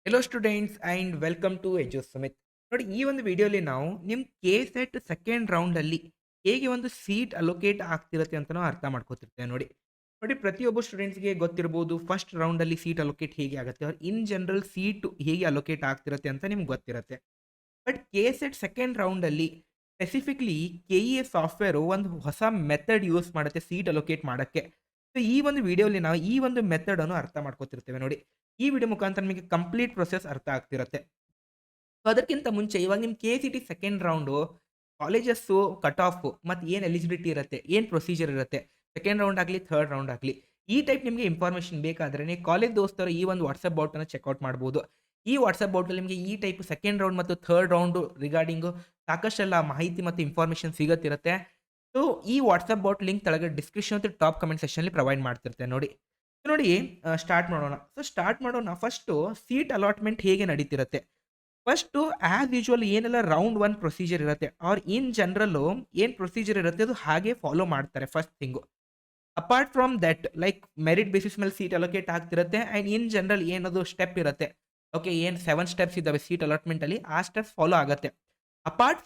Hello students and welcome to Edu Summit. ನೋಡಿ, ಈ ಒಂದು ವಿಡಿಯೋಲಿ ನಾವು ನಿಮ್ಮ ಕೆ ಸೆಟ್ ಸೆಕೆಂಡ್ ರೌಂಡಲ್ಲಿ ಹೇಗೆ ಒಂದು ಸೀಟ್ ಅಲೋಕೇಟ್ ಆಗ್ತಿರತ್ತೆ ಅಂತ ನಾವು ಅರ್ಥ ಮಾಡ್ಕೋತಿರ್ತೇವೆ. ನೋಡಿ ನೋಡಿ ಪ್ರತಿಯೊಬ್ಬ ಸ್ಟೂಡೆಂಟ್ಸ್ಗೆ ಗೊತ್ತಿರ್ಬೋದು ಫಸ್ಟ್ ರೌಂಡಲ್ಲಿ ಸೀಟ್ ಅಲೋಕೇಟ್ ಹೇಗೆ ಆಗುತ್ತೆ, ಅವ್ರು ಇನ್ ಜನರಲ್ ಸೀಟ್ ಹೇಗೆ ಅಲೋಕೇಟ್ ಆಗ್ತಿರತ್ತೆ ಅಂತ ನಿಮ್ಗೆ ಗೊತ್ತಿರುತ್ತೆ. ಬಟ್ ಕೆ ಸೆಟ್ ಸೆಕೆಂಡ್ ರೌಂಡಲ್ಲಿ specifically K E A software ಒಂದು ಹೊಸ ಮೆಥಡ್ ಯೂಸ್ ಮಾಡುತ್ತೆ ಸೀಟ್ ಅಲೋಕೇಟ್ ಮಾಡೋಕ್ಕೆ. ಸೊ ಈ ಒಂದು ವಿಡಿಯೋಲಿ ನಾವು ಈ ಒಂದು ಮೆಥಡನ್ನು ಅರ್ಥ ಮಾಡ್ಕೋತಿರ್ತೇವೆ. ನೋಡಿ, ಈ ವಿಡಿಯೋ ಮುಖಾಂತರ ನಿಮಗೆ ಕಂಪ್ಲೀಟ್ ಪ್ರೊಸೆಸ್ ಅರ್ಥ ಆಗ್ತಿರುತ್ತೆ. ಸೊ ಅದಕ್ಕಿಂತ ಮುಂಚೆ ಇವಾಗ ನಿಮ್ಮ K C T second round colleges cut off ಮತ್ತು ಏನು ಎಲಿಜಿಬಿಲಿಟಿ ಇರುತ್ತೆ, ಏನು ಪ್ರೊಸೀಜರ್ ಇರುತ್ತೆ, ಸೆಕೆಂಡ್ ರೌಂಡ್ ಆಗಲಿ ಥರ್ಡ್ ರೌಂಡ್ ಆಗಲಿ, ಈ ಟೈಪ್ ನಿಮಗೆ ಇನ್ಫಾರ್ಮೇಷನ್ ಬೇಕಾದರೆ ನೀವು ಕಾಲೇಜ್ ದೋಸ್ತರು ಈ ಒಂದು ವಾಟ್ಸಪ್ ಬಾಟನ್ನು ಚೆಕ್ಔಟ್ ಮಾಡ್ಬೋದು. ಈ ವಾಟ್ಸಪ್ ಬಾಟಲ್ಲಿ ನಿಮಗೆ ಈ ಟೈಪ್ ಸೆಕೆಂಡ್ ರೌಂಡ್ ಮತ್ತು ಥರ್ಡ್ ರೌಂಡು ರಿಗಾರ್ಡಿಂಗು ಸಾಕಷ್ಟೆಲ್ಲ ಮಾಹಿತಿ ಮತ್ತು ಇನ್ಫಾರ್ಮೇಷನ್ ಸಿಗುತ್ತಿರುತ್ತೆ. ಸೊ ಈ ವಾಟ್ಸಪ್ ಬಾಟ್ ಲಿಂಕ್ ಕೆಳಗಡೆ ಡಿಸ್ಕ್ರಿಪ್ಷನ್ ಮತ್ತು ಟಾಪ್ ಕಮೆಂಟ್ ಸೆಕ್ಷನಲ್ಲಿ ಪ್ರೊವೈಡ್ ಮಾಡ್ತಿರ್ತೇನೆ. ನೋಡಿ ನೋಡಿ ಸ್ಟಾರ್ಟ್ ಮಾಡೋಣ. ಸೊ ಸ್ಟಾರ್ಟ್ ಮಾಡೋಣ. ಫಸ್ಟು ಸೀಟ್ ಅಲಾಟ್ಮೆಂಟ್ ಹೇಗೆ ನಡೀತಿರುತ್ತೆ. ಫಸ್ಟು ಆ್ಯಸ್ ಯೂಶುವಲ್ ಏನೆಲ್ಲ ರೌಂಡ್ ಒನ್ ಪ್ರೊಸೀಜರ್ ಇರುತ್ತೆ ಆರ್ ಇನ್ ಜನರಲ್ಲು ಏನು ಪ್ರೊಸೀಜರ್ ಇರುತ್ತೆ ಅದು ಹಾಗೆ ಫಾಲೋ ಮಾಡ್ತಾರೆ first thing. Apart from that like merit basis ಮೇಲೆ ಸೀಟ್ ಅಲೋಕೇಟ್ ಆಗ್ತಿರುತ್ತೆ ಆ್ಯಂಡ್ ಇನ್ ಜನರಲ್ ಏನದು ಸ್ಟೆಪ್ ಇರುತ್ತೆ. ಓಕೆ, ಏನು 7 ಸ್ಟೆಪ್ಸ್ ಇದ್ದಾವೆ ಸೀಟ್ ಅಲಾಟ್ಮೆಂಟಲ್ಲಿ, ಆ ಸ್ಟೆಪ್ಸ್ ಫಾಲೋ ಆಗುತ್ತೆ. ಅಪಾರ್ಟ್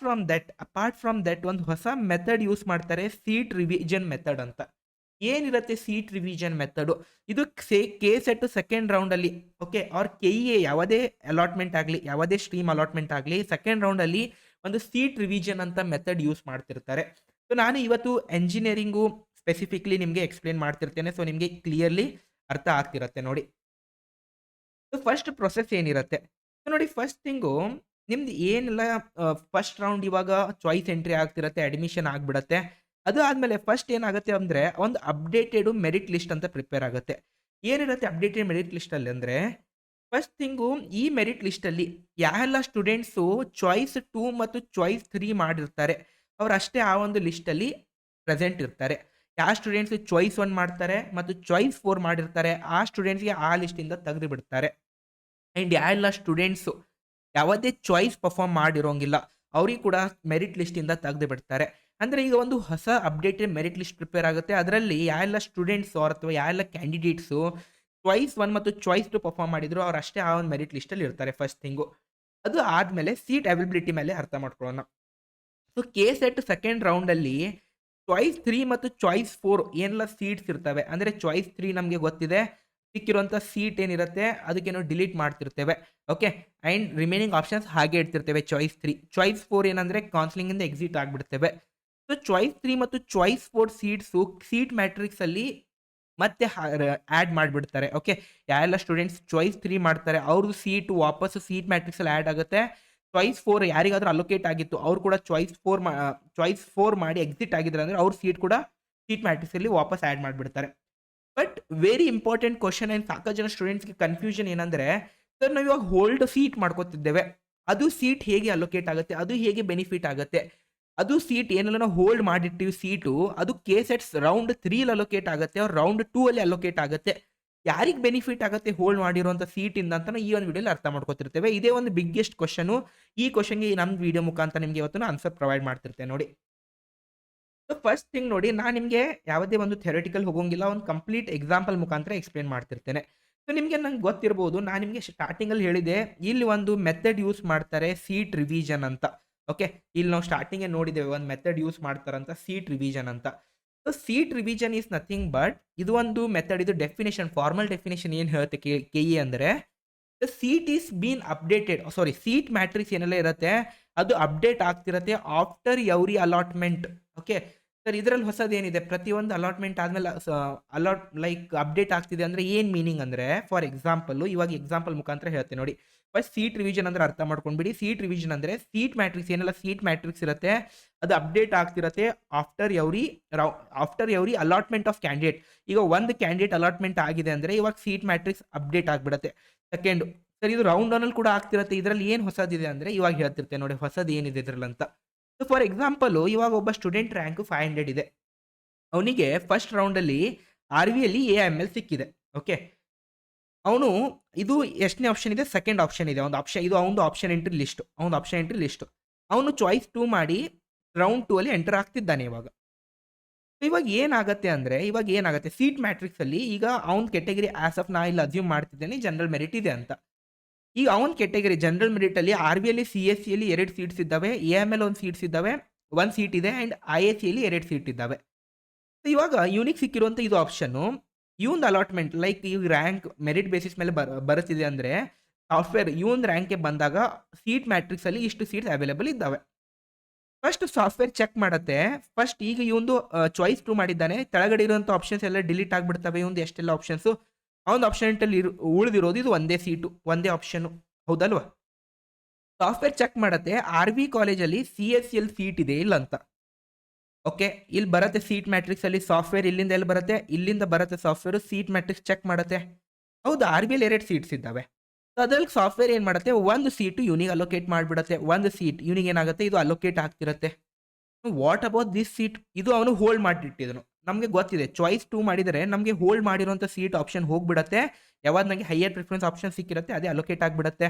ಫ್ರಮ್ ದಟ್ ಒಂದು ಹೊಸ ಮೆಥಡ್ ಯೂಸ್ ಮಾಡ್ತಾರೆ, ಸೀಟ್ ರಿವಿಷನ್ ಮೆಥಡ್ ಅಂತ. ಏನಿರುತ್ತೆ ಸೀಟ್ ರಿವಿಷನ್ ಮೆಥಡು, ಇದು ಕೆ ಸೆಟ್ ಸೆಕೆಂಡ್ ರೌಂಡಲ್ಲಿ okay or K E A ಯಾವುದೇ ಅಲಾಟ್ಮೆಂಟ್ ಆಗಲಿ, ಯಾವುದೇ ಸ್ಟ್ರೀಮ್ ಅಲಾಟ್ಮೆಂಟ್ ಆಗಲಿ, ಸೆಕೆಂಡ್ ರೌಂಡಲ್ಲಿ ಒಂದು ಸೀಟ್ ರಿವಿಷನ್ ಅಂತ ಮೆಥಡ್ ಯೂಸ್ ಮಾಡ್ತಿರ್ತಾರೆ. ಸೊ ನಾನು ಇವತ್ತು ಎಂಜಿನಿಯರಿಂಗು ಸ್ಪೆಸಿಫಿಕ್ಲಿ ನಿಮಗೆ ಎಕ್ಸ್ಪ್ಲೇನ್ ಮಾಡ್ತಿರ್ತೇನೆ. ಸೊ ನಿಮಗೆ ಕ್ಲಿಯರ್ಲಿ ಅರ್ಥ ಆಗ್ತಿರುತ್ತೆ. ನೋಡಿ, ಸೊ ಫಸ್ಟ್ ಪ್ರೊಸೆಸ್ ಏನಿರುತ್ತೆ. ಸೊ ನೋಡಿ, ಫಸ್ಟ್ ಥಿಂಗು ನಿಮ್ದು ಏನೆಲ್ಲ ಫಸ್ಟ್ ರೌಂಡ್ ಇವಾಗ ಚಾಯ್ಸ್ ಎಂಟ್ರಿ ಆಗ್ತಿರತ್ತೆ, ಅಡ್ಮಿಷನ್ ಆಗಿಬಿಡತ್ತೆ. ಅದು ಆದಮೇಲೆ ಫಸ್ಟ್ ಏನಾಗುತ್ತೆ ಅಂದರೆ ಒಂದು ಅಪ್ಡೇಟೆಡು ಮೆರಿಟ್ ಲಿಸ್ಟ್ ಅಂತ ಪ್ರಿಪೇರ್ ಆಗುತ್ತೆ. ಏನಿರುತ್ತೆ ಅಪ್ಡೇಟೆಡ್ ಮೆರಿಟ್ ಲಿಸ್ಟಲ್ಲಿ ಅಂದರೆ, ಫಸ್ಟ್ ಥಿಂಗು ಈ ಮೆರಿಟ್ ಲಿಸ್ಟಲ್ಲಿ ಯಾವೆಲ್ಲ ಸ್ಟೂಡೆಂಟ್ಸು ಚಾಯ್ಸ್ 2 ಮತ್ತು ಚಾಯ್ಸ್ 3 ಮಾಡಿರ್ತಾರೆ ಅವರಷ್ಟೇ ಆ ಒಂದು ಲಿಸ್ಟಲ್ಲಿ ಪ್ರೆಸೆಂಟ್ ಇರ್ತಾರೆ. ಯಾವ ಸ್ಟೂಡೆಂಟ್ಸ್ ಚಾಯ್ಸ್ 1 ಮಾಡ್ತಾರೆ ಮತ್ತು ಚಾಯ್ಸ್ 4 ಮಾಡಿರ್ತಾರೆ ಆ ಸ್ಟೂಡೆಂಟ್ಸ್‌ಗೆ ಆ ಲಿಸ್ಟಿಂದ ತೆಗೆದು ಬಿಡ್ತಾರೆ. ಆ್ಯಂಡ್ ಯಾವೆಲ್ಲ ಸ್ಟೂಡೆಂಟ್ಸು ಯಾವುದೇ ಚಾಯ್ಸ್ ಪರ್ಫಾರ್ಮ್ ಮಾಡಿರೋಂಗಿಲ್ಲ ಅವ್ರಿಗೆ ಕೂಡ ಮೆರಿಟ್ ಲಿಸ್ಟಿಂದ ತೆಗೆದು ಬಿಡ್ತಾರೆ. ಅಂದರೆ ಈಗ ಒಂದು ಹೊಸ ಅಪ್ಡೇಟೆಡ್ ಮೆರಿಟ್ ಲಿಸ್ಟ್ ಪ್ರಿಪೇರ್ ಆಗುತ್ತೆ. ಅದರಲ್ಲಿ ಯಾವೆಲ್ಲ ಸ್ಟೂಡೆಂಟ್ಸು ಅಥವಾ ಯಾವೆಲ್ಲ ಕ್ಯಾಂಡಿಡೇಟ್ಸು ಚಾಯ್ಸ್ 1 ಮತ್ತು ಚಾಯ್ಸ್ 2 ಪರ್ಫಾರ್ಮ್ ಮಾಡಿದ್ರು ಅವರಷ್ಟೇ ಆ ಒಂದು ಮೆರಿಟ್ ಲಿಸ್ಟಲ್ಲಿ ಇರ್ತಾರೆ ಫಸ್ಟ್ ಥಿಂಗು. ಅದು ಆದಮೇಲೆ ಸೀಟ್ ಅವೈಲಬಿಲಿಟಿ ಮೇಲೆ ಅರ್ಥ ಮಾಡ್ಕೊಳ್ಳೋಣ. ಸೊ ಕೆ ಸೆಟ್ ಸೆಕೆಂಡ್ ರೌಂಡಲ್ಲಿ ಚಾಯ್ಸ್ 3 ಮತ್ತು ಚಾಯ್ಸ್ 4 ಏನೆಲ್ಲ ಸೀಟ್ಸ್ ಇರ್ತವೆ ಅಂದರೆ ಚಾಯ್ಸ್ 3 ನಮಗೆ ಗೊತ್ತಿದೆ, ಸಿಕ್ಕಿರುವಂಥ ಸೀಟ್ ಏನಿರುತ್ತೆ ಅದಕ್ಕೆ ನಾವು ಡಿಲೀಟ್ ಮಾಡ್ತಿರ್ತೇವೆ. ಓಕೆ, ಆ್ಯಂಡ್ ರಿಮೈನಿಂಗ್ ಆಪ್ಷನ್ಸ್ ಹಾಗೆ ಇಡ್ತಿರ್ತೇವೆ ಚಾಯ್ಸ್ 3. ಚಾಯ್ಸ್ 4 ಏನಂದರೆ ಕೌನ್ಸಿಲಿಂಗಿಂದ ಎಕ್ಸಿಟ್ ಆಗಿಬಿಡ್ತೇವೆ. ಸೊ ಚಾಯ್ಸ್ 3 ಮತ್ತು ಚಾಯ್ಸ್ 4 ಸೀಟ್ಸು ಸೀಟ್ ಮ್ಯಾಟ್ರಿಕ್ಸಲ್ಲಿ ಮತ್ತೆ ಆ್ಯಡ್ ಮಾಡಿಬಿಡ್ತಾರೆ. ಓಕೆ, ಯಾವೆಲ್ಲ ಸ್ಟೂಡೆಂಟ್ಸ್ ಚಾಯ್ಸ್ 3 ಮಾಡ್ತಾರೆ ಅವ್ರದ್ದು ಸೀಟು ವಾಪಸ್ಸು ಸೀಟ್ ಮ್ಯಾಟ್ರಿಕ್ಸಲ್ಲಿ ಆ್ಯಡ್ ಆಗುತ್ತೆ. ಚಾಯ್ಸ್ 4 ಯಾರಿಗಾದ್ರೂ ಅಲೋಕೇಟ್ ಆಗಿತ್ತು ಅವ್ರು ಕೂಡ ಚಾಯ್ಸ್ 4 ಮಾಡಿ ಎಕ್ಸಿಟ್ ಆಗಿದ್ದಾರೆ ಅಂದರೆ ಅವ್ರ ಸೀಟ್ ಕೂಡ ಸೀಟ್ ಮ್ಯಾಟ್ರಿಕ್ಸಲ್ಲಿ ವಾಪಸ್ ಆ್ಯಡ್ ಮಾಡಿಬಿಡ್ತಾರೆ. But very important question and ಸಾಕಷ್ಟು ಜನ ಸ್ಟೂಡೆಂಟ್ಸ್‌ಗೆ ಕನ್ಫ್ಯೂಷನ್ ಏನಂದರೆ, ಸರ್ ನಾವು ಇವಾಗ ಹೋಲ್ಡ್ ಸೀಟ್ ಮಾಡ್ಕೋತಿದ್ದೇವೆ, ಅದು ಸೀಟ್ ಹೇಗೆ ಅಲೋಕೇಟ್ ಆಗುತ್ತೆ, ಅದು ಹೇಗೆ ಬೆನಿಫಿಟ್ ಆಗುತ್ತೆ, ಅದು ಸೀಟ್ ಏನೆಲ್ಲ ನಾವು ಹೋಲ್ಡ್ ಮಾಡಿರ್ತೀವಿ ಸೀಟು ಅದು ಕೆ ಸೆಟ್ಸ್ ರೌಂಡ್ 3 ಅಲೋಕೇಟ್ ಆಗುತ್ತೆ ಅವ್ರು ರೌಂಡ್ 2 ಅಲ್ಲಿ ಅಲೋಕೇಟ್ ಆಗುತ್ತೆ. ಯಾರಿಗೆ ಬೆನಿಫಿಟ್ ಆಗುತ್ತೆ ಹೋಲ್ಡ್ ಮಾಡಿರುವಂಥ ಸೀಟಿಂದ ಅಂತ ನಾವು ಈ ಒಂದು ವಿಡಿಯೋಲಿ ಅರ್ಥ ಮಾಡ್ಕೋತಿರ್ತೇವೆ. ಇದೇ ಒಂದು ಬಿಗ್ಗೆಸ್ಟ್ ಕ್ವೆಶ್ಚನು. ಈ ಕ್ವೆಶ್ಚನ್‌ಗೆ ನಮ್ಮ ವಿಡಿಯೋ ಮುಖಾಂತರ ನಿಮಗೆ ಇವತ್ತು ಆನ್ಸರ್ ಪ್ರೊವೈಡ್ ಮಾಡ್ತಿರ್ತೇನೆ. ನೋಡಿ, ಸೊ ಫಸ್ಟ್ ಥಿಂಗ್ ನೋಡಿ, ನಾನು ನಿಮಗೆ ಯಾವುದೇ ಒಂದು ಥಿಯರಿಟಿಕಲ್ ಹೋಗೋಂಗಿಲ್ಲ, ಒಂದು ಕಂಪ್ಲೀಟ್ ಎಕ್ಸಾಂಪಲ್ ಮುಖಾಂತರ ಎಕ್ಸ್‌ಪ್ಲೇನ್ ಮಾಡ್ತಿರ್ತೇನೆ. ಸೊ ನಿಮಗೆ ನಂಗೆ ಗೊತ್ತಿರ್ಬೋದು, ನಾನು ನಿಮಗೆ ಸ್ಟಾರ್ಟಿಂಗಲ್ಲಿ ಹೇಳಿದೆ ಇಲ್ಲಿ ಒಂದು ಮೆಥಡ್ ಯೂಸ್ ಮಾಡ್ತಾರೆ ಸೀಟ್ ರಿವಿಷನ್ ಅಂತ. ಓಕೆ, ಇಲ್ಲಿ ನಾವು ಸ್ಟಾರ್ಟಿಂಗೇ ನೋಡಿದ್ದೇವೆ ಒಂದು ಮೆಥಡ್ ಯೂಸ್ ಮಾಡ್ತಾರಂತ ಸೀಟ್ ರಿವಿಷನ್ ಅಂತ. So seat revision is nothing but ಇದು ಒಂದು ಮೆಥಡ್, ಇದು ಡೆಫಿನಿಷನ್, ಫಾರ್ಮಲ್ ಡೆಫಿನಿಷನ್ ಏನು ಹೇಳುತ್ತೆ ಕೆ ಇ ಅಂದರೆ, the seat is been updated, sorry seat matrix ಏನೆಲ್ಲ ಇರುತ್ತೆ ಅದು ಅಪ್ಡೇಟ್ ಆಗ್ತಿರತ್ತೆ after every allotment. Okay sir, ಇದರಲ್ಲಿ ಹೊಸದೇನಿದೆ, ಪ್ರತಿಯೊಂದು ಅಲಾಟ್ಮೆಂಟ್ ಆದಮೇಲೆ ಲೈಕ್ ಅಪ್ಡೇಟ್ ಆಗ್ತಿದೆ ಅಂದರೆ ಏನು ಮೀನಿಂಗ್ ಅಂದರೆ, ಫಾರ್ ಎಕ್ಸಾಂಪಲ್ಲು ಇವಾಗ ಎಕ್ಸಾಂಪಲ್ ಮುಖಾಂತರ ಹೇಳ್ತೀನಿ ನೋಡಿ. ಫಸ್ಟ್ ಸೀಟ್ ರಿವಿಷನ್ ಅಂದರೆ ಅರ್ಥ ಮಾಡ್ಕೊಂಡ್ಬಿಡಿ. ಸೀಟ್ ರಿವಿಷನ್ ಅಂದರೆ ಸೀಟ್ ಮ್ಯಾಟ್ರಿಕ್ಸ್ ಏನೆಲ್ಲ ಸೀಟ್ ಮ್ಯಾಟ್ರಿಕ್ಸ್ ಇರುತ್ತೆ ಅದು ಅಪ್ಡೇಟ್ ಆಗ್ತಿರತ್ತೆ after every allotment of candidate. ಈಗ ಒಂದು ಕ್ಯಾಂಡಿಡೇಟ್ ಅಲಾಟ್ಮೆಂಟ್ ಆಗಿದೆ ಅಂದರೆ ಇವಾಗ ಸೀಟ್ ಮ್ಯಾಟ್ರಿಕ್ಸ್ ಅಪ್ಡೇಟ್ ಆಗಿಬಿಡುತ್ತೆ. ಸೆಕೆಂಡು, ಸರ್ ಇದು ರೌಂಡ್ ಒನ್ನಲ್ಲಿ ಕೂಡ ಆಗ್ತಿರತ್ತೆ. ಇದರಲ್ಲಿ ಏನು ಹೊಸದಿದೆ ಅಂದರೆ ಇವಾಗ ಹೇಳ್ತಿರ್ತೇನೆ ನೋಡಿ ಹೊಸದು ಏನಿದೆ ಇದರಲ್ಲಿ ಅಂತ. ಸೊ ಫಾರ್ ಎಕ್ಸಾಂಪಲು ಇವಾಗ ಒಬ್ಬ ಸ್ಟೂಡೆಂಟ್ ರ್ಯಾಂಕು 500 ಇದೆ, ಅವನಿಗೆ ಫಸ್ಟ್ ರೌಂಡಲ್ಲಿ ಆರ್ ವಿಯಲ್ಲಿ ಎ-ಐ-ಎಮ್-ಎಲ್ ಸಿಕ್ಕಿದೆ. ಓಕೆ, ಅವನು ಇದು ಎಷ್ಟನೇ ಆಪ್ಷನ್ ಇದೆ, ಸೆಕೆಂಡ್ ಆಪ್ಷನ್ ಇದೆ. ಒಂದು ಆಪ್ಷನ್ ಇದು ಅವನದು ಆಪ್ಷನ್ ಎಂಟ್ರಿ ಲಿಸ್ಟು. ಅವನು ಚಾಯ್ಸ್ 2 ಮಾಡಿ ರೌಂಡ್ 2 ಅಲ್ಲಿ ಎಂಟರ್ ಆಗ್ತಿದ್ದಾನೆ ಇವಾಗ. ಇವಾಗ ಏನಾಗುತ್ತೆ ಸೀಟ್ ಮ್ಯಾಟ್ರಿಕ್ಸಲ್ಲಿ ಈಗ ಅವ್ನ ಕೆಟಗರಿ ಆಸ್ ಆಫ್ ನಾ ಇಲ್ಲಿ ಅಸ್ಯೂಮ್ ಮಾಡ್ತಿದ್ದೇನೆ ಜನರಲ್ ಮೆರಿಟ್ ಇದೆ ಅಂತ. ಈಗ ಅವನ ಕೆಟಗರಿ ಜನರಲ್ ಮೆರಿಟಲ್ಲಿ ಆರ್ ಬಿಯಲ್ಲಿ ಸಿ ಎಸ್ ಸಿಯಲ್ಲಿ 2 ಸೀಟ್ಸ್ ಇದ್ದಾವೆ, ಎ ಎಮ್ ಎಲ್ 1 ಸೀಟ್ಸ್ ಇದ್ದಾವೆ, 1 ಸೀಟ್ ಇದೆ ಆ್ಯಂಡ್ ಐ ಎ ಸಿಯಲ್ಲಿ 2 ಸೀಟ್ ಇದ್ದಾವೆ. ಇವಾಗ ಇವನಿಗೆ ಸಿಕ್ಕಿರುವಂಥ ಇದು ಆಪ್ಷನ್ನು ಇವ್ನ ಅಲಾಟ್ಮೆಂಟ್ ಲೈಕ್ ಈ ರ್ಯಾಂಕ್ ಮೆರಿಟ್ ಬೇಸಿಸ್ ಮೇಲೆ ಬರುತ್ತಿದೆ ಅಂದರೆ ಸಾಫ್ಟ್ವೇರ್ ಇವನ್ ರ್ಯಾಂಕ್ಗೆ ಬಂದಾಗ ಸೀಟ್ ಮ್ಯಾಟ್ರಿಕ್ಸಲ್ಲಿ ಇಷ್ಟು ಸೀಟ್ಸ್ ಅವೈಲೇಬಲ್ ಇದ್ದಾವೆ. ಫಸ್ಟ್ ಸಾಫ್ಟ್ವೇರ್ ಚೆಕ್ ಮಾಡುತ್ತೆ. ಫಸ್ಟ್ ಈಗ ಇವಂದು ಚಾಯ್ಸ್ 2 ಮಾಡಿದ್ದಾನೆ, ಕೆಳಗಡೆ ಇರುವಂಥ ಆಪ್ಷನ್ಸ್ ಎಲ್ಲ ಡಿಲೀಟ್ ಆಗಿಬಿಡ್ತವೆ. ಇವಂದು ಎಷ್ಟೆಲ್ಲ ಆಪ್ಷನ್ಸು ಅವನ ಆಪ್ಷನ್ಟಲ್ಲಿ ಉಳಿದಿರೋದು ಇದು ಒಂದೇ ಸೀಟು, ಒಂದೇ ಆಪ್ಷನ್ನು, ಹೌದಲ್ವಾ? ಸಾಫ್ಟ್ವೇರ್ ಚೆಕ್ ಮಾಡುತ್ತೆ ಆರ್ ವಿ ಕಾಲೇಜಲ್ಲಿ C S C L seat ಇದೆ ಇಲ್ಲ ಅಂತ. ಓಕೆ, ಇಲ್ಲಿ ಬರುತ್ತೆ ಸೀಟ್ ಮ್ಯಾಟ್ರಿಕ್ಸಲ್ಲಿ ಸಾಫ್ಟ್ವೇರ್ ಇಲ್ಲಿಂದ ಎಲ್ಲಿ ಬರುತ್ತೆ, ಇಲ್ಲಿಂದ ಬರುತ್ತೆ ಸಾಫ್ಟ್ವೇರು. ಸೀಟ್ ಮ್ಯಾಟ್ರಿಕ್ಸ್ ಚೆಕ್ ಮಾಡುತ್ತೆ, ಹೌದು ಆರ್ ಬಿಯಲ್ಲಿ 2 ಸೀಟ್ಸ್ ಇದ್ದಾವೆ. ಅದ್ರಲ್ಲಿ ಸಾಫ್ಟ್ವೇರ್ ಏನು ಮಾಡುತ್ತೆ, ಒಂದು ಸೀಟು ಇವನಿಗೆ ಅಲೋಕೇಟ್ ಮಾಡಿಬಿಡುತ್ತೆ. ಒಂದು ಸೀಟ್ ಇವನಿಗೆ ಏನಾಗುತ್ತೆ, ಇದು ಅಲೋಕೇಟ್ ಆಗ್ತಿರುತ್ತೆ. ವಾಟ್ ಅಬೌಟ್ ದಿಸ್ ಸೀಟ್, ಇದು ಅವನು ಹೋಲ್ಡ್ ಮಾಡಿಟ್ಟಿದ್ದನು. ನಮಗೆ ಗೊತ್ತಿದೆ ಚಾಯ್ಸ್ 2 ಮಾಡಿದರೆ ನಮಗೆ ಹೋಲ್ಡ್ ಮಾಡಿರೋಂಥ ಸೀಟ್ ಆಪ್ಷನ್ ಹೋಗ್ಬಿಡುತ್ತೆ. ಯಾವಾಗ ನನಗೆ ಹೈಯರ್ ಪ್ರಿಫರೆನ್ಸ್ ಆಪ್ಷನ್ ಸಿಕ್ಕಿರುತ್ತೆ ಅದೇ ಅಲೋಕೇಟ್ ಆಗಿಬಿಡುತ್ತೆ.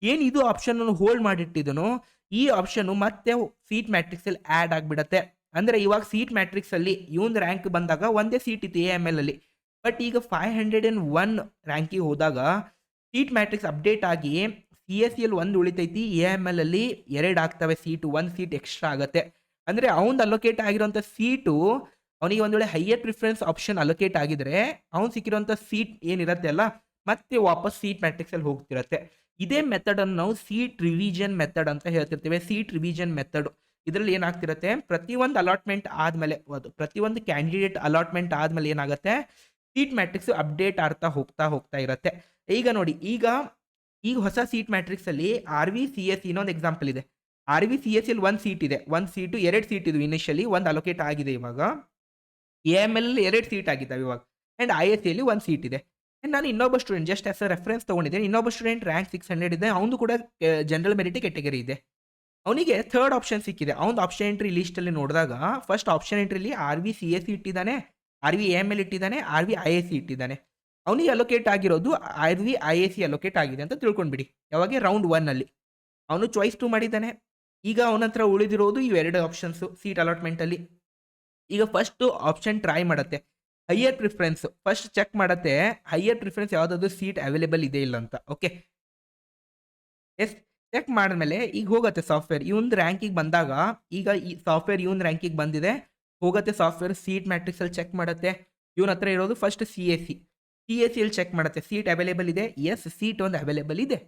ಏನು ಇದು ಆಪ್ಷನ್ ಹೋಲ್ಡ್ ಮಾಡಿಟ್ಟಿದ್ದನು, ಈ ಆಪ್ಷನ್ನು ಮತ್ತೆ ಸೀಟ್ ಮ್ಯಾಟ್ರಿಕ್ಸಲ್ಲಿ ಆ್ಯಡ್ ಆಗಿಬಿಡುತ್ತೆ. ಅಂದರೆ ಇವಾಗ ಸೀಟ್ ಮ್ಯಾಟ್ರಿಕ್ಸಲ್ಲಿ ಇವನ್ ರ್ಯಾಂಕ್ ಬಂದಾಗ ಒಂದೇ ಸೀಟ್ ಇತ್ತು ಎ ಎಮ್ ಎಲ್ ಅಲ್ಲಿ. ಬಟ್ ಈಗ 501 ರ್ಯಾಂಕಿಗೆ ಹೋದಾಗ ಸೀಟ್ ಮ್ಯಾಟ್ರಿಕ್ಸ್ ಅಪ್ಡೇಟ್ ಆಗಿ ಸಿ ಎಸ್ ಸಿಯಲ್ಲಿ 1 ಉಳಿತೈತಿ, ಎ ಎಮ್ ಎಲ್ ಅಲ್ಲಿ 2 ಆಗ್ತವೆ ಸೀಟು, 1 ಸೀಟ್ ಎಕ್ಸ್ಟ್ರಾ ಆಗುತ್ತೆ. ಅಂದರೆ ಅವ್ನು ಅಲೋಕೇಟ್ ಆಗಿರೋಂಥ ಸೀಟು ಅವನಿಗೆ ಒಂದು ವೇಳೆ ಹೈಯರ್ ಪ್ರಿಫರೆನ್ಸ್ ಆಪ್ಷನ್ ಅಲೋಕೇಟ್ ಆಗಿದ್ರೆ ಅವ್ನು ಸಿಕ್ಕಿರೋಂಥ ಸೀಟ್ ಏನಿರುತ್ತೆ ಅಲ್ಲ ಮತ್ತೆ ವಾಪಸ್ ಸೀಟ್ ಮ್ಯಾಟ್ರಿಕ್ಸಲ್ಲಿ ಹೋಗ್ತಿರುತ್ತೆ. ಇದೇ ಮೆಥಡನ್ನು ನಾವು ಸೀಟ್ ರಿವಿಷನ್ ಮೆಥಡ್ ಅಂತ ಹೇಳ್ತಿರ್ತೀವಿ. ಸೀಟ್ ರಿವಿಷನ್ ಮೆಥಡ್ ಇದರಲ್ಲಿ ಏನಾಗ್ತಿರುತ್ತೆ, ಪ್ರತಿಯೊಂದು ಅಲಾಟ್ಮೆಂಟ್ ಆದಮೇಲೆ ಪ್ರತಿಯೊಂದು ಕ್ಯಾಂಡಿಡೇಟ್ ಅಲಾಟ್ಮೆಂಟ್ ಆದಮೇಲೆ ಏನಾಗುತ್ತೆ ಸೀಟ್ ಮ್ಯಾಟ್ರಿಕ್ಸ್ ಅಪ್ಡೇಟ್ ಆಗ್ತಾ ಹೋಗ್ತಾ ಇರುತ್ತೆ. ಈಗ ನೋಡಿ, ಈಗ ಹೊಸ ಸೀಟ್ ಮ್ಯಾಟ್ರಿಕ್ಸಲ್ಲಿ ಆರ್ ವಿ ಸಿ ಎಸ್ ಇನ್ನೊಂದು ಎಕ್ಸಾಂಪಲ್ ಇದೆ. ಆರ್ ವಿ ಸಿ ಎಸ್ ಇಲ್ಲಿ 1 ಸೀಟ್ ಇದೆ, 1 ಸೀಟು 2 ಸೀಟ್ ಇದು ಇನಿಷಿಯಲಿ, 1 ಅಲೋಕೇಟ್ ಆಗಿದೆ. ಇವಾಗ ಎ ಎಮ್ ಎಲ್ 2 ಸೀಟ್ ಆಗಿದ್ದಾವೆ ಇವಾಗ, ಆ್ಯಂಡ್ ಐ ಎಸ್ ಸಿಯಲ್ಲಿ 1 ಸೀಟ್ ಇದೆ. ಆ್ಯಂಡ್ ನಾನು ಇನ್ನೊಬ್ಬ student just as a reference ತೊಗೊಂಡಿದ್ದೇನೆ. ಇನ್ನೊಬ್ಬ ಸ್ಟೂಡೆಂಟ್ ರ್ಯಾಂಕ್ 600 ಇದೆ, ಅವನು ಕೂಡ ಜನರಲ್ ಮೆರಿಟ್ ಕೆಟಗರಿ ಇದೆ. ಅವನಿಗೆ ಥರ್ಡ್ ಆಪ್ಷನ್ ಸಿಕ್ಕಿದೆ. ಅವ್ನು ಆಪ್ಷನ್ ಎಂಟ್ರಿ ಲಿಸ್ಟಲ್ಲಿ ನೋಡಿದಾಗ ಫಸ್ಟ್ ಆಪ್ಷನ್ ಎಂಟ್ರಿಲಿ R V C S C ಇಟ್ಟಿದ್ದಾನೆ, R V A M L ಇಟ್ಟಿದ್ದಾನೆ, R V I S C ಇಟ್ಟಿದ್ದಾನೆ. ಅವನಿಗೆ ಅಲೋಕೇಟ್ ಆಗಿರೋದು R V I S C allocate ಆಗಿದೆ ಅಂತ ತಿಳ್ಕೊಂಡ್ಬಿಡಿ. ಯಾವಾಗ ರೌಂಡ್ 1 ಅವನು ಚಾಯ್ಸ್ 2 ಮಾಡಿದ್ದಾನೆ. ಈಗ ಅವನ ಹತ್ರ ಉಳಿದಿರೋದು ಇವೆರಡು ಆಪ್ಷನ್ಸು ಸೀಟ್ ಅಲಾಟ್ಮೆಂಟಲ್ಲಿ. ಈಗ ಫಸ್ಟು ಆಪ್ಷನ್ ಟ್ರೈ ಮಾಡುತ್ತೆ, ಹೈಯರ್ ಪ್ರಿಫರೆನ್ಸ್ ಫಸ್ಟ್ ಚೆಕ್ ಮಾಡುತ್ತೆ, ಹೈಯರ್ ಪ್ರಿಫರೆನ್ಸ್ ಯಾವುದಾದ್ರು ಸೀಟ್ ಅವೈಲೇಬಲ್ ಇದೆ ಇಲ್ಲ ಅಂತ. ಓಕೆ, ಎಸ್ ಚೆಕ್ ಮಾಡಿದ್ಮೇಲೆ ಈಗ ಹೋಗುತ್ತೆ ಸಾಫ್ಟ್ವೇರ್ ಇವನ್ ರ್ಯಾಂಕಿಗೆ ಬಂದಾಗ, ಈಗ ಈ ಸಾಫ್ಟ್ವೇರ್ ಇವನ್ ರ್ಯಾಂಕಿಗೆ ಬಂದಿದೆ, ಹೋಗುತ್ತೆ ಸಾಫ್ಟ್ವೇರ್ ಸೀಟ್ ಮ್ಯಾಟ್ರಿಕ್ಸಲ್ಲಿ ಚೆಕ್ ಮಾಡುತ್ತೆ. ಇವನ ಹತ್ರ ಇರೋದು ಫಸ್ಟ್ ಸಿ ಎಸ್ ಸಿಯಲ್ಲಿ ಚೆಕ್ ಮಾಡುತ್ತೆ, ಸೀಟ್ ಅವೈಲೇಬಲ್ ಇದೆ, ಎಸ್ ಸೀಟ್ ಒಂದು ಅವೈಲೇಬಲ್ ಇದೆ.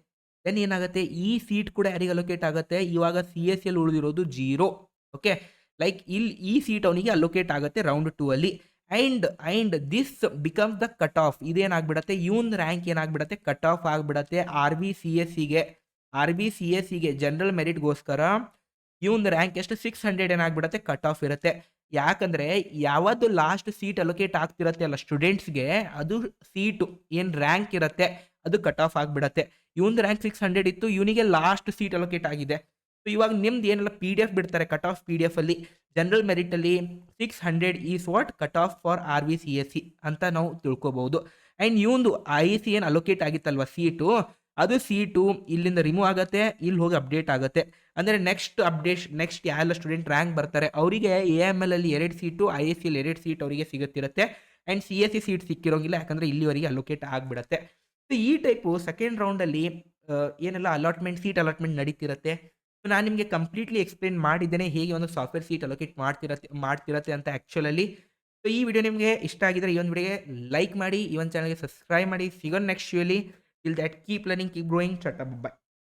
ದೆನ್ ಏನಾಗುತ್ತೆ, ಈ ಸೀಟ್ ಕೂಡ ಯಾರಿಗೆ ಅಲೋಕೇಟ್ ಆಗುತ್ತೆ, ಇವಾಗ ಸಿ ಎಸ್ ಸಿಯಲ್ಲಿ ಉಳಿದಿರೋದು 0. ಓಕೆ, ಲೈಕ್ ಇಲ್ಲಿ ಈ ಸೀಟ್ ಅವನಿಗೆ ಅಲೋಕೇಟ್ ಆಗುತ್ತೆ ರೌಂಡ್ 2 ಅಲ್ಲಿ. And this becomes the cut off. ಇದೇನಾಗ್ಬಿಡತ್ತೆ, ಇವನ್ ರ್ಯಾಂಕ್ ಏನಾಗ್ಬಿಡತ್ತೆ, ಕಟ್ ಆಫ್ ಆಗಿಬಿಡತ್ತೆ ಆರ್ ಬಿ ಸಿ ಎಸ್ ಸಿಗೆ ಜನರಲ್ ಮೆರಿಟ್ಗೋಸ್ಕರ ಇವನ್ ರ್ಯಾಂಕ್ ಎಷ್ಟು 600 ಏನಾಗ್ಬಿಡತ್ತೆ ಕಟ್ ಆಫ್ ಇರುತ್ತೆ. ಯಾಕಂದರೆ ಯಾವುದು ಲಾಸ್ಟ್ ಸೀಟ್ ಅಲೋಕೇಟ್ ಆಗ್ತಿರತ್ತೆ ಅಲ್ಲ ಸ್ಟೂಡೆಂಟ್ಸ್ಗೆ, ಅದು ಸೀಟು ಏನು ರ್ಯಾಂಕ್ ಇರುತ್ತೆ ಅದು ಕಟ್ ಆಫ್ ಆಗಿಬಿಡತ್ತೆ. ಇವನ್ ರ್ಯಾಂಕ್ 600 ಇತ್ತು, ಇವನಿಗೆ ಲಾಸ್ಟ್ ಸೀಟ್ ಅಲೋಕೇಟ್ ಆಗಿದೆ. ಸೊ ಇವಾಗ ನಿಮ್ದು ಏನೆಲ್ಲ ಪಿ ಡಿ ಎಫ್ ಬಿಡ್ತಾರೆ ಕಟ್ ಆಫ್ ಪಿ ಡಿ ಎಫಲ್ಲಿ ಜನರಲ್ ಮೆರಿಟಲ್ಲಿ 600 is what cut off for R V C S C ಅಂತ ನಾವು ತಿಳ್ಕೊಬೋದು. ಆ್ಯಂಡ್ ಇವಂದು ಐ ಸಿ ಏನು ಅಲೋಕೇಟ್ ಆಗಿತ್ತಲ್ವ ಸೀಟು, ಅದು ಸೀಟು ಇಲ್ಲಿಂದ ರಿಮೂವ್ ಆಗುತ್ತೆ, ಇಲ್ಲಿ ಹೋಗಿ ಅಪ್ಡೇಟ್ ಆಗುತ್ತೆ. ಅಂದರೆ ನೆಕ್ಸ್ಟ್ ಯಾರೆಲ್ಲ ಸ್ಟೂಡೆಂಟ್ ರ್ಯಾಂಕ್ ಬರ್ತಾರೆ ಅವರಿಗೆ ಎ ಎಮ್ ಎಲ್ ಅಲ್ಲಿ 2 ಸೀಟು, ಐ ಎಸ್ ಸಿಯಲ್ಲಿ 2 ಸೀಟ್ ಅವರಿಗೆ ಸಿಗುತ್ತಿರುತ್ತೆ. And C S C seat ಸಿಕ್ಕಿರೋಂಗಿಲ್ಲ, ಯಾಕಂದರೆ ಇಲ್ಲಿವರೆಗೆ ಅಲೋಕೇಟ್ ಆಗಿಬಿಡುತ್ತೆ. ಸೊ ಈ ಟೈಪು ಸೆಕೆಂಡ್ ರೌಂಡಲ್ಲಿ ಏನೆಲ್ಲ ಸೀಟ್ ಅಲಾಟ್ಮೆಂಟ್ ನಡೀತಿರುತ್ತೆ. ಸೊ ನಾನು ನಿಮಗೆ ಕಂಪ್ಲೀಟ್ಲಿ ಎಕ್ಸ್ಪ್ಲೇನ್ ಮಾಡಿದ್ದೇನೆ ಹೇಗೆ ಒಂದು ಸಾಫ್ಟ್ವೇರ್ ಸೀಟ್ ಅಲೋಕೇಟ್ ಮಾಡ್ತಿರತ್ತೆ ಅಂತ ಆ್ಯಕ್ಚುಲಲ್ಲಿ. ಸೊ ಈ ವಿಡಿಯೋ ನಿಮಗೆ ಇಷ್ಟ ಆಗಿದ್ರೆ ಈ ಒಂದು ವಿಡಿಯೋಗೆ ಲೈಕ್ ಮಾಡಿ, ಈ ಒಂದು ಚಾನಲ್ಗೆ ಸಬ್ಸ್ಕ್ರೈಬ್ ಮಾಡಿ. ಸಿಗೋಣ ನೆಕ್ಸ್ಟ್ ವಿಡಿಯೋಲಿ. Till that keep learning, keep growing. Ta-ta, by.